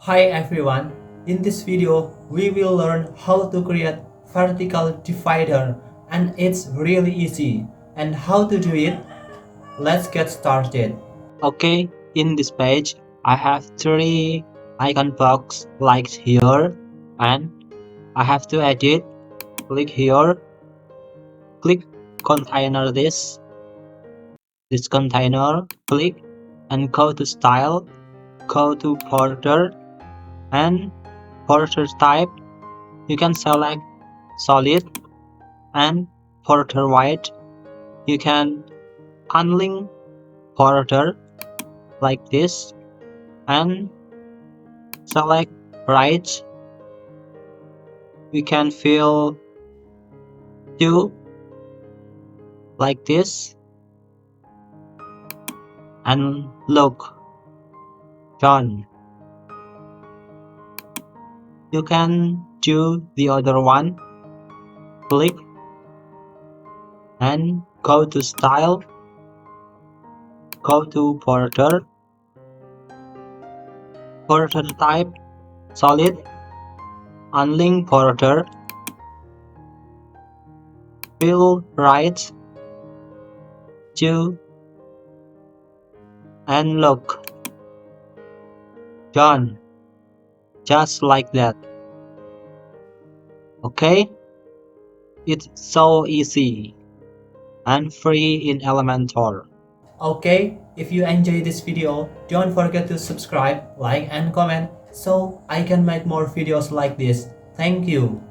Hi everyone, in this video we will learn how to create vertical divider and it's really easy. And how to do it? Let's get started. Okay, in this page, I have three icon box like here, and I have to edit. Click here, click container this container, click and go to style, go to border and border type. You can select solid and border white. You can unlink border like this and select right. We can fill two like this and look done. You can do the other one. Click and go to style, go to border type solid, unlink border, fill right, two and look done, just like that. Okay, it's so easy and free in Elementor. Okay, if you enjoy this video, don't forget to subscribe, like and comment so I can make more videos like this. Thank you.